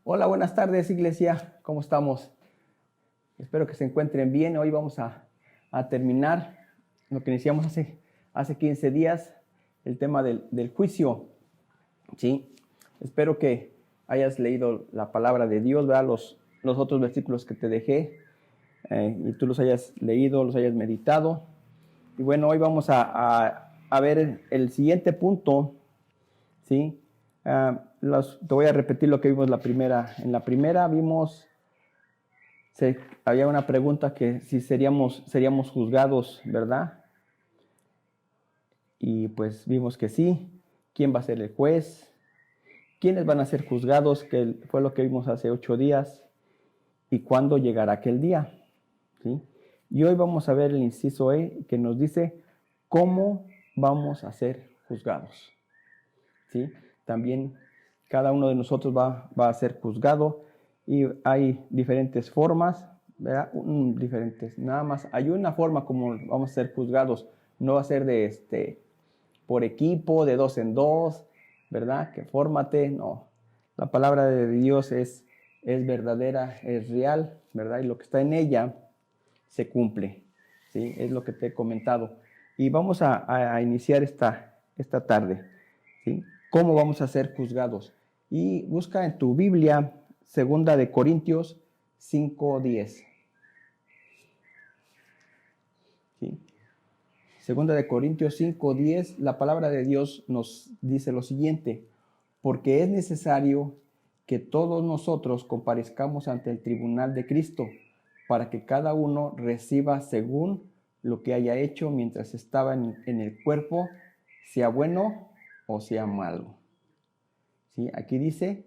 Hola, buenas tardes, iglesia. ¿Cómo estamos? Espero que se encuentren bien. Hoy vamos a terminar lo que iniciamos hace 15 días, el tema del juicio. ¿Sí? Espero que hayas leído la palabra de Dios, ¿verdad? Los otros versículos que te dejé, y tú los hayas leído, los hayas meditado. Y bueno, hoy vamos a ver el siguiente punto, ¿sí? Te voy a repetir lo que vimos la primera. En la primera vimos, había una pregunta que si seríamos juzgados, ¿verdad? Y pues vimos que sí. ¿Quién va a ser el juez? ¿Quiénes van a ser juzgados? Que fue lo que vimos hace 8 días. ¿Y cuándo llegará aquel día? ¿Sí? Y hoy vamos a ver el inciso E, que nos dice cómo vamos a ser juzgados. ¿Sí? También cada uno de nosotros va a ser juzgado y hay diferentes formas, ¿verdad? Diferentes, nada más. Hay una forma como vamos a ser juzgados, no va a ser por equipo, de 2 en 2, ¿verdad? Que fórmate, no. La palabra de Dios es verdadera, es real, ¿verdad? Y lo que está en ella se cumple, ¿sí? Es lo que te he comentado. Y vamos a iniciar esta tarde, ¿sí? ¿Cómo vamos a ser juzgados? Y busca en tu Biblia 2 Corintios 5:10. ¿Sí? 2 Corintios 5:10, la palabra de Dios nos dice lo siguiente: porque es necesario que todos nosotros comparezcamos ante el tribunal de Cristo, para que cada uno reciba según lo que haya hecho mientras estaba en el cuerpo, sea bueno o sea malo. ¿Sí? Aquí dice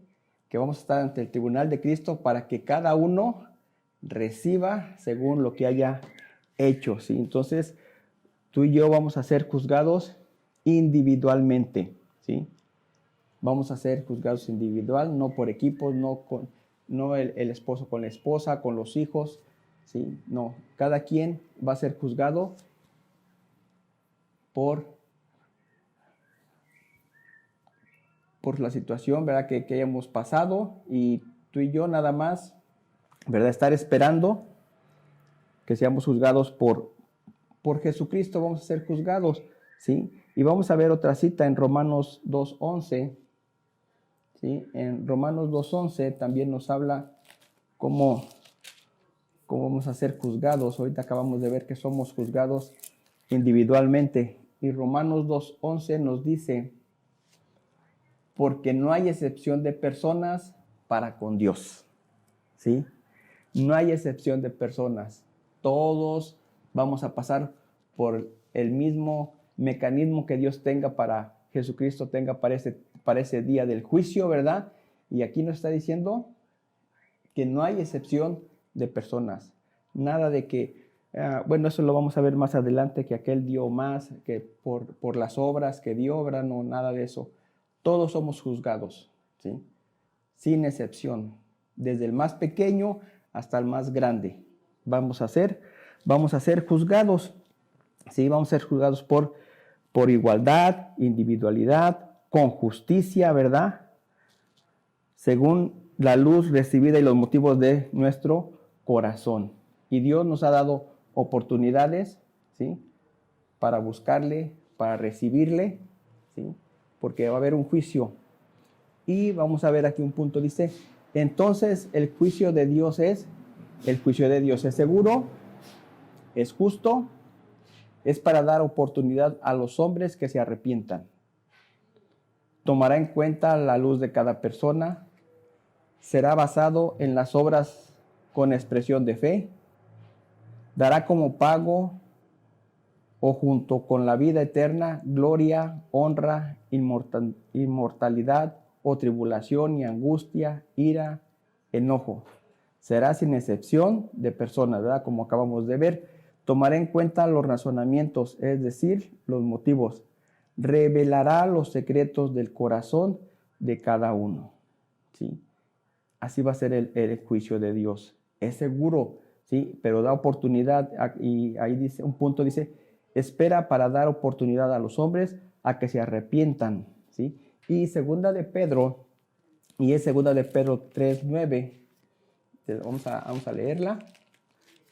que vamos a estar ante el tribunal de Cristo para que cada uno reciba según lo que haya hecho. ¿Sí? Entonces, tú y yo vamos a ser juzgados individualmente. ¿Sí? Vamos a ser juzgados individual, no por equipos, no el esposo con la esposa, con los hijos. ¿Sí? No, cada quien va a ser juzgado por la situación, ¿verdad? Que hayamos pasado, y tú y yo nada más, ¿verdad? Estar esperando que seamos juzgados por Jesucristo. Vamos a ser juzgados, ¿sí? Y vamos a ver otra cita en Romanos 2:11, ¿sí? En Romanos 2:11 también nos habla cómo vamos a ser juzgados. Ahorita acabamos de ver que somos juzgados individualmente. Y Romanos 2:11 nos dice: porque no hay excepción de personas para con Dios. ¿Sí? No hay excepción de personas. Todos vamos a pasar por el mismo mecanismo que Dios tenga para Jesucristo, tenga para ese día del juicio, ¿verdad? Y aquí nos está diciendo que no hay excepción de personas. Nada de que, bueno, eso lo vamos a ver más adelante, que aquel dio más, que por las obras que dio, ¿verdad? No, nada de eso. Todos somos juzgados, ¿sí? Sin excepción, desde el más pequeño hasta el más grande. Vamos a ser juzgados, ¿sí? Vamos a ser juzgados por igualdad, individualidad, con justicia, ¿verdad? Según la luz recibida y los motivos de nuestro corazón. Y Dios nos ha dado oportunidades, ¿sí? Para buscarle, para recibirle, ¿sí? Porque va a haber un juicio. Y vamos a ver aquí un punto, dice: entonces el juicio de Dios es seguro, es justo, es para dar oportunidad a los hombres que se arrepientan. Tomará en cuenta la luz de cada persona, será basado en las obras con expresión de fe, dará como pago o junto con la vida eterna, gloria, honra, inmortalidad o tribulación y angustia, ira, enojo. Será sin excepción de personas, ¿verdad? Como acabamos de ver. Tomará en cuenta los razonamientos, es decir, los motivos. Revelará los secretos del corazón de cada uno, ¿sí? Así va a ser el juicio de Dios. Es seguro, ¿sí? Pero da oportunidad, y ahí dice, un punto dice: espera para dar oportunidad a los hombres a que se arrepientan, ¿sí? Y 2 de Pedro y es segunda de Pedro 3:9. Vamos a leerla,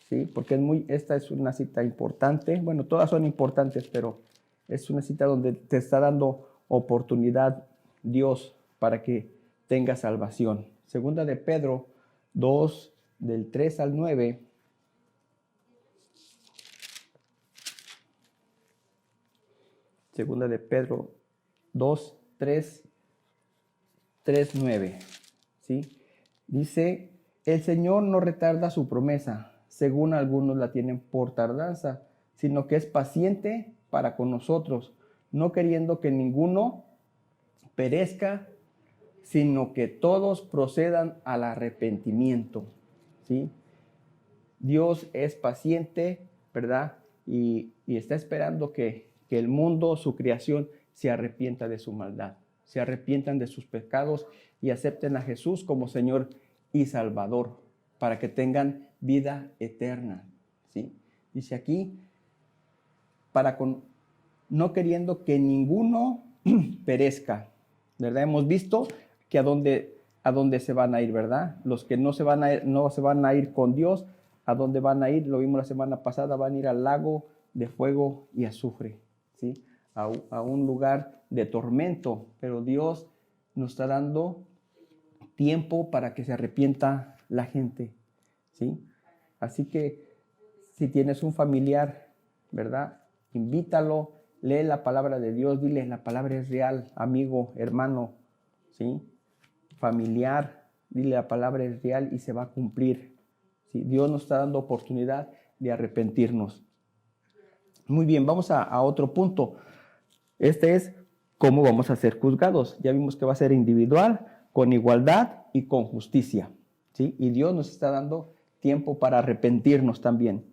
¿sí? Porque esta es una cita importante. Bueno, todas son importantes, pero es una cita donde te está dando oportunidad Dios para que tengas salvación. Segunda de Pedro 2, del 3 al 9. Segunda de Pedro 2, 9. ¿Sí? Dice: el Señor no retarda su promesa, según algunos la tienen por tardanza, sino que es paciente para con nosotros, no queriendo que ninguno perezca, sino que todos procedan al arrepentimiento. ¿Sí? Dios es paciente, ¿verdad? Y está esperando que el mundo, su creación, se arrepienta de su maldad, se arrepientan de sus pecados y acepten a Jesús como Señor y Salvador, para que tengan vida eterna. ¿Sí? Dice aquí, no queriendo que ninguno perezca, ¿verdad? Hemos visto que a dónde se van a ir, ¿verdad? Los que no se van a ir con Dios, ¿a dónde van a ir? Lo vimos la semana pasada, van a ir al lago de fuego y azufre, ¿sí? A un lugar de tormento, pero Dios nos está dando tiempo para que se arrepienta la gente, ¿sí? Así que si tienes un familiar, ¿verdad? Invítalo, lee la palabra de Dios, dile: la palabra es real, amigo, hermano, ¿sí? Familiar, dile: la palabra es real y se va a cumplir, ¿sí? Dios nos está dando oportunidad de arrepentirnos. Muy bien, vamos a otro punto. Este es cómo vamos a ser juzgados. Ya vimos que va a ser individual, con igualdad y con justicia, ¿sí? Y Dios nos está dando tiempo para arrepentirnos también.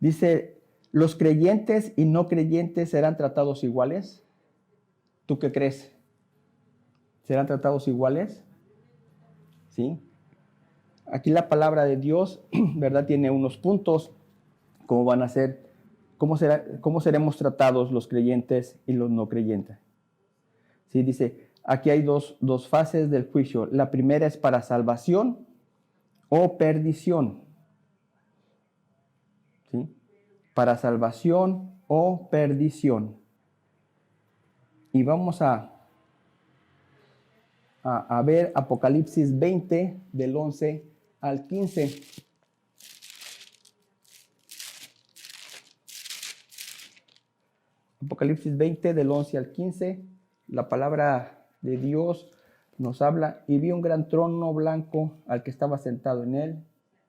Dice: ¿los creyentes y no creyentes serán tratados iguales? ¿Tú qué crees? ¿Serán tratados iguales? ¿Sí? Aquí la palabra de Dios, ¿verdad?, tiene unos puntos. ¿Cómo seremos tratados los creyentes y los no creyentes? ¿Sí? Dice, aquí hay dos fases del juicio. La primera es para salvación o perdición. ¿Sí? Para salvación o perdición. Y vamos a ver Apocalipsis 20, del 11 al 15. Apocalipsis 20, del 11 al 15, la palabra de Dios nos habla: y vi un gran trono blanco al que estaba sentado en él,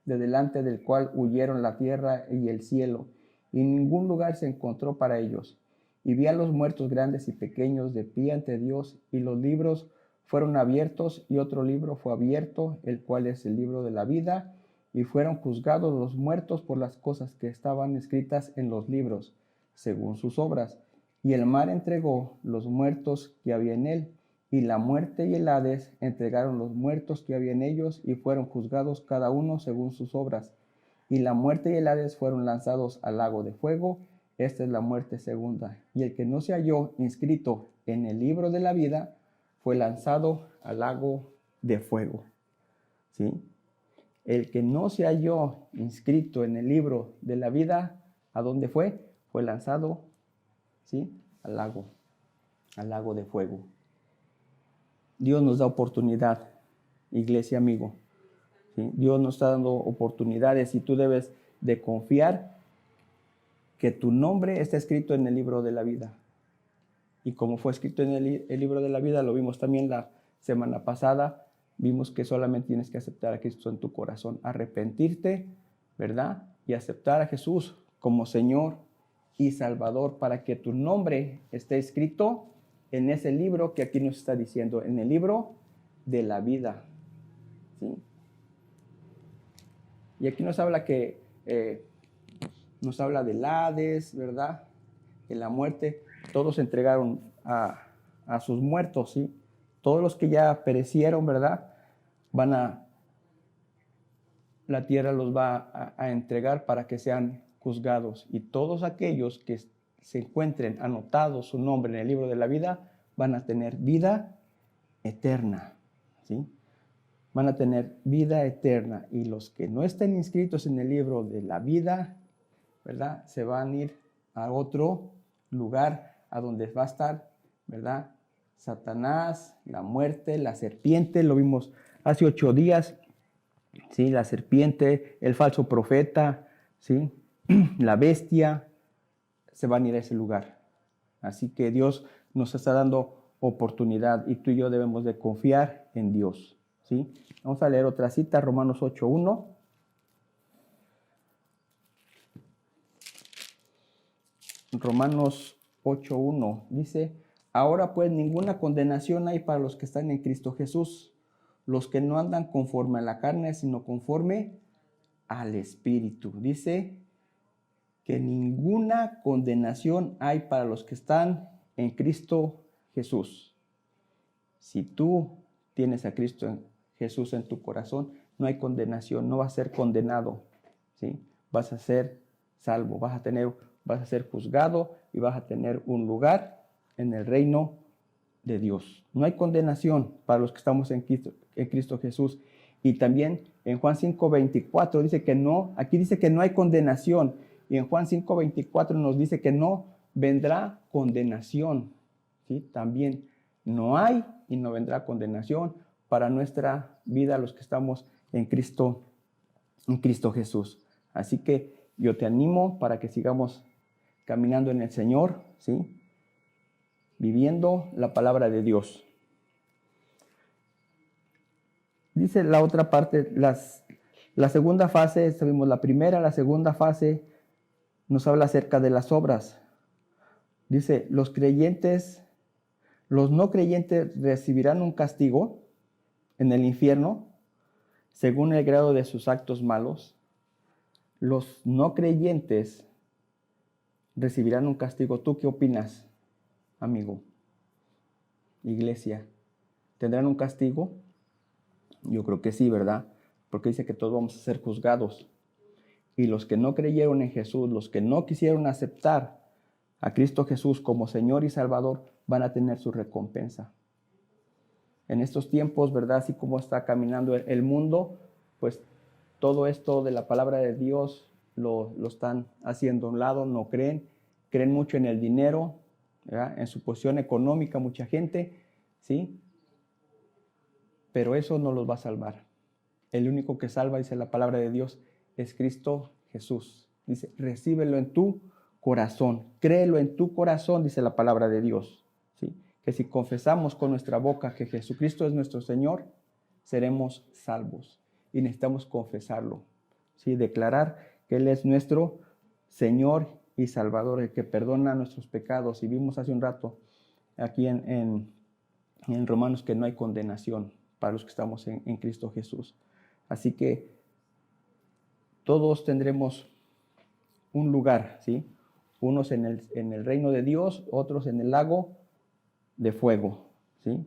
de delante del cual huyeron la tierra y el cielo, y ningún lugar se encontró para ellos. Y vi a los muertos grandes y pequeños de pie ante Dios, y los libros fueron abiertos, y otro libro fue abierto, el cual es el libro de la vida, y fueron juzgados los muertos por las cosas que estaban escritas en los libros, según sus obras. Y el mar entregó los muertos que había en él, y la muerte y el Hades entregaron los muertos que había en ellos, y fueron juzgados cada uno según sus obras. Y la muerte y el Hades fueron lanzados al lago de fuego. Esta es la muerte segunda. Y el que no se halló inscrito en el libro de la vida fue lanzado al lago de fuego. ¿Sí? El que no se halló inscrito en el libro de la vida, ¿a dónde fue? Fue lanzado, ¿sí?, al lago de fuego. Dios nos da oportunidad, iglesia, amigo, ¿sí? Dios nos está dando oportunidades y tú debes de confiar que tu nombre está escrito en el libro de la vida. Y como fue escrito en el libro de la vida, lo vimos también la semana pasada, vimos que solamente tienes que aceptar a Cristo en tu corazón, arrepentirte, ¿verdad? Y aceptar a Jesús como Señor y Salvador, para que tu nombre esté escrito en ese libro que aquí nos está diciendo, en el libro de la vida, ¿sí? Y aquí nos habla nos habla del Hades, ¿verdad?, de la muerte. Todos entregaron a sus muertos, ¿sí? Todos los que ya perecieron, ¿verdad?, la tierra los va a entregar para que sean juzgados. Y todos aquellos que se encuentren anotados su nombre en el libro de la vida van a tener vida eterna, ¿sí? Van a tener vida eterna. Y los que no estén inscritos en el libro de la vida, ¿verdad? Se van a ir a otro lugar a donde va a estar, ¿verdad? Satanás, la muerte, la serpiente, lo vimos hace 8 días, ¿sí? La serpiente, el falso profeta, ¿sí? La bestia, se van a ir a ese lugar. Así que Dios nos está dando oportunidad y tú y yo debemos de confiar en Dios, ¿sí? Vamos a leer otra cita, Romanos 8:1. Romanos 8:1 dice: ahora pues ninguna condenación hay para los que están en Cristo Jesús, los que no andan conforme a la carne, sino conforme al Espíritu. Dice que ninguna condenación hay para los que están en Cristo Jesús. Si tú tienes a Cristo Jesús en tu corazón, no hay condenación, no vas a ser condenado, ¿sí? Vas a ser salvo, vas a ser juzgado y vas a tener un lugar en el reino de Dios. No hay condenación para los que estamos en Cristo Jesús. Y también en Juan 5:24 dice que no, aquí dice que no hay condenación. Y en Juan 5:24 nos dice que no vendrá condenación, ¿sí? También no hay y no vendrá condenación para nuestra vida, los que estamos en Cristo Jesús. Así que yo te animo para que sigamos caminando en el Señor, ¿sí? Viviendo la palabra de Dios. Dice la otra parte, la segunda fase, vimos la primera, la segunda fase nos habla acerca de las obras. Dice, los no creyentes recibirán un castigo en el infierno según el grado de sus actos malos. Los no creyentes recibirán un castigo. ¿Tú qué opinas, amigo? Iglesia, ¿tendrán un castigo? Yo creo que sí, ¿verdad? Porque dice que todos vamos a ser juzgados. Y los que no creyeron en Jesús, los que no quisieron aceptar a Cristo Jesús como Señor y Salvador, van a tener su recompensa. En estos tiempos, ¿verdad? Así como está caminando el mundo, pues todo esto de la palabra de Dios lo están haciendo a un lado, no creen mucho en el dinero, ¿verdad? En su posición económica, mucha gente, ¿sí? Pero eso no los va a salvar. El único que salva, dice la palabra de Dios, es Cristo Jesús. Dice, recíbelo en tu corazón, créelo en tu corazón, dice la palabra de Dios, ¿sí? Que si confesamos con nuestra boca que Jesucristo es nuestro Señor, seremos salvos. Y necesitamos confesarlo, ¿sí? Declarar que Él es nuestro Señor y Salvador, el que perdona nuestros pecados. Y vimos hace un rato aquí en Romanos que no hay condenación para los que estamos en Cristo Jesús. Así que todos tendremos un lugar, ¿sí? Unos en el reino de Dios, otros en el lago de fuego, ¿sí?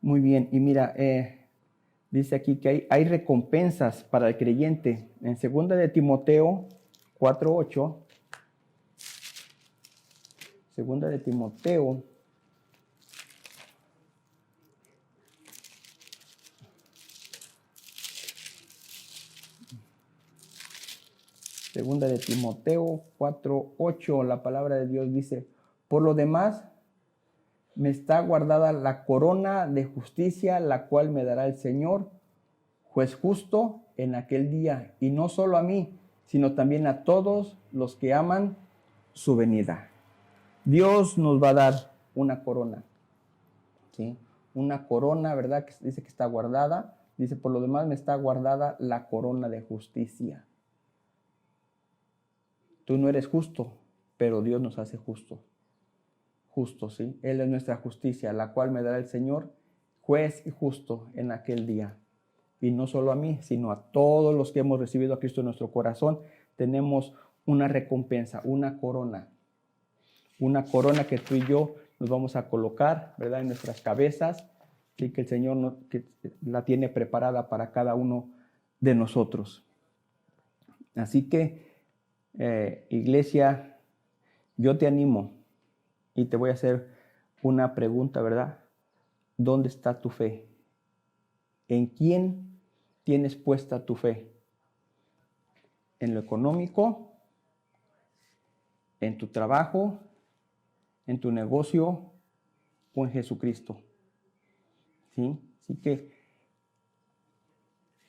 Muy bien, y mira, dice aquí que hay recompensas para el creyente. En 2 de Timoteo 4:8, 2 de Timoteo 4:8, la palabra de Dios dice, por lo demás, me está guardada la corona de justicia, la cual me dará el Señor, juez justo, en aquel día, y no solo a mí, sino también a todos los que aman su venida. Dios nos va a dar una corona, ¿sí? Una corona, ¿verdad? Que dice que está guardada. Dice, por lo demás me está guardada la corona de justicia. Tú no eres justo, pero Dios nos hace justos, ¿sí? Él es nuestra justicia, la cual me dará el Señor, juez y justo en aquel día. Y no solo a mí, sino a todos los que hemos recibido a Cristo en nuestro corazón, tenemos una recompensa, una corona que tú y yo nos vamos a colocar, ¿verdad? En nuestras cabezas, y que el Señor que la tiene preparada para cada uno de nosotros. Así que, iglesia, yo te animo y te voy a hacer una pregunta, ¿verdad? ¿dónde está tu fe? ¿En quién tienes puesta tu fe? ¿En lo económico? ¿En tu trabajo? ¿En tu negocio? ¿O en Jesucristo? ¿Sí? Así que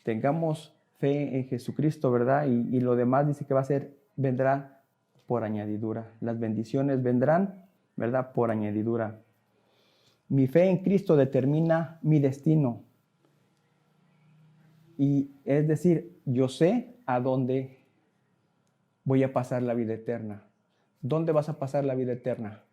tengamos fe en Jesucristo, ¿verdad? Y lo demás dice que vendrá por añadidura. Las bendiciones vendrán, ¿verdad? Por añadidura. Mi fe en Cristo determina mi destino. Y es decir, yo sé a dónde voy a pasar la vida eterna. ¿Dónde vas a pasar la vida eterna?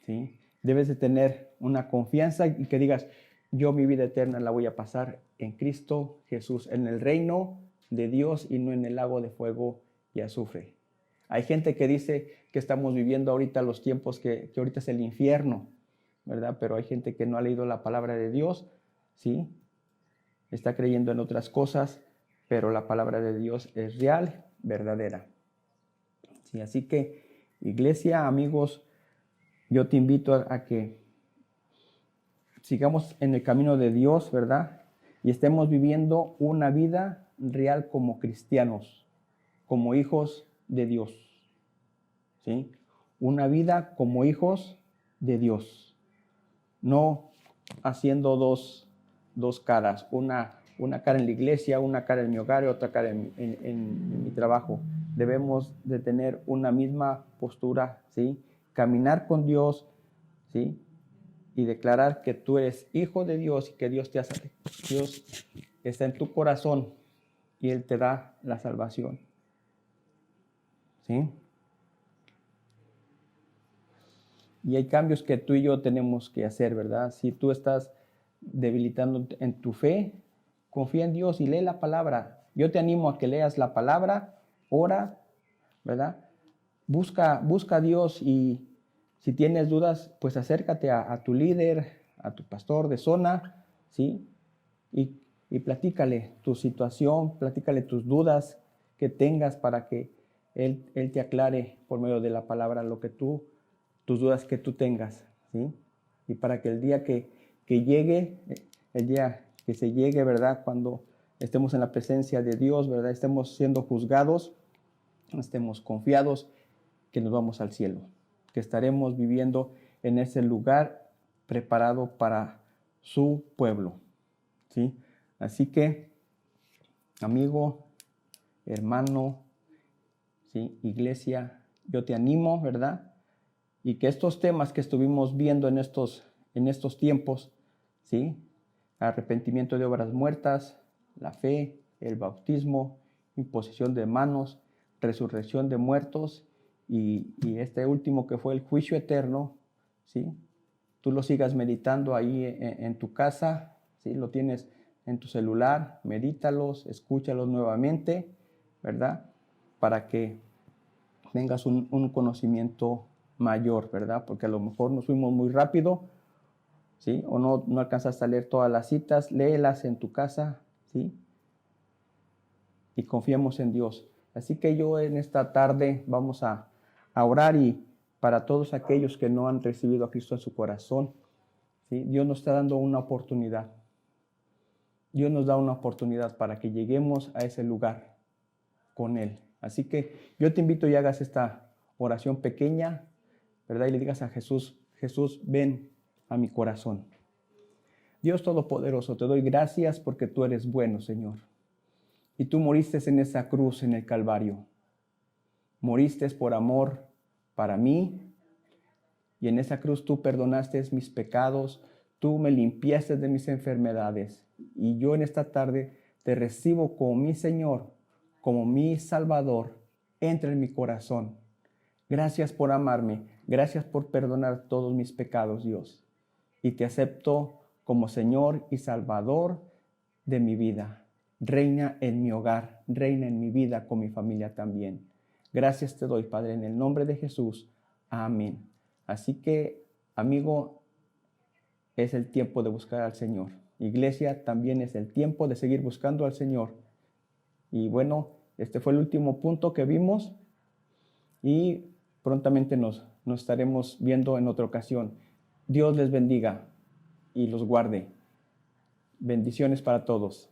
¿Sí? Debes de tener una confianza y que digas, yo mi vida eterna la voy a pasar en Cristo Jesús, en el reino de Dios y no en el lago de fuego y azufre. Hay gente que dice que estamos viviendo ahorita los tiempos que ahorita es el infierno, ¿verdad? Pero hay gente que no ha leído la palabra de Dios, ¿sí? Está creyendo en otras cosas, pero la palabra de Dios es real, verdadera. ¿Sí? Así que, iglesia, amigos, yo te invito a que sigamos en el camino de Dios, ¿verdad? Y estemos viviendo una vida real como cristianos, como hijos de Dios, ¿sí? Una vida como hijos de Dios, no haciendo dos caras, una cara en la iglesia, una cara en mi hogar y otra cara en mi trabajo. Debemos de tener una misma postura, ¿sí? Caminar con Dios, ¿sí? Y declarar que tú eres hijo de Dios y que Dios está en tu corazón y Él te da la salvación, ¿sí? Y hay cambios que tú y yo tenemos que hacer, ¿verdad? Si tú estás debilitando en tu fe, confía en Dios y lee la palabra. Yo te animo a que leas la palabra, ora, ¿verdad? Busca a Dios y si tienes dudas, pues acércate a tu líder, a tu pastor de zona, ¿sí? Y platícale tu situación, platícale tus dudas que tengas para que Él te aclare por medio de la palabra tus dudas que tú tengas, ¿sí? Y para que el día que llegue, el día que se llegue, ¿verdad? Cuando estemos en la presencia de Dios, ¿verdad? Estemos siendo juzgados, estemos confiados que nos vamos al cielo, que estaremos viviendo en ese lugar preparado para su pueblo, ¿sí? Así que, amigo, hermano, ¿sí? Iglesia, yo te animo, ¿verdad? Y que estos temas que estuvimos viendo en estos tiempos, ¿sí? Arrepentimiento de obras muertas, la fe, el bautismo, imposición de manos, resurrección de muertos y este último que fue el juicio eterno, ¿sí? Tú lo sigas meditando ahí en tu casa, ¿sí? Lo tienes en tu celular, medítalos, escúchalos nuevamente, ¿verdad? Para que tengas un conocimiento mayor, ¿verdad? Porque a lo mejor nos fuimos muy rápido, ¿sí? O no alcanzaste a leer todas las citas, léelas en tu casa, ¿sí? Y confiemos en Dios. Así que yo en esta tarde vamos a orar y para todos aquellos que no han recibido a Cristo en su corazón, ¿sí? Dios nos está dando una oportunidad. Dios nos da una oportunidad para que lleguemos a ese lugar con Él. Así que yo te invito y hagas esta oración pequeña, ¿verdad? Y le digas a Jesús, Jesús, ven a mi corazón. Dios Todopoderoso, te doy gracias porque tú eres bueno, Señor. Y tú moriste en esa cruz en el Calvario. Moriste por amor para mí. Y en esa cruz tú perdonaste mis pecados, tú me limpiaste de mis enfermedades. Y yo en esta tarde te recibo como mi Señor, como mi Salvador. Entra en mi corazón. Gracias por amarme, gracias por perdonar todos mis pecados, Dios. Y te acepto como Señor y Salvador de mi vida. Reina en mi hogar, reina en mi vida con mi familia también. Gracias te doy, Padre, en el nombre de Jesús. Amén. Así que, amigo, es el tiempo de buscar al Señor. Iglesia, también es el tiempo de seguir buscando al Señor. Y bueno, este fue el último punto que vimos. Y prontamente nos estaremos viendo en otra ocasión. Dios les bendiga y los guarde. Bendiciones para todos.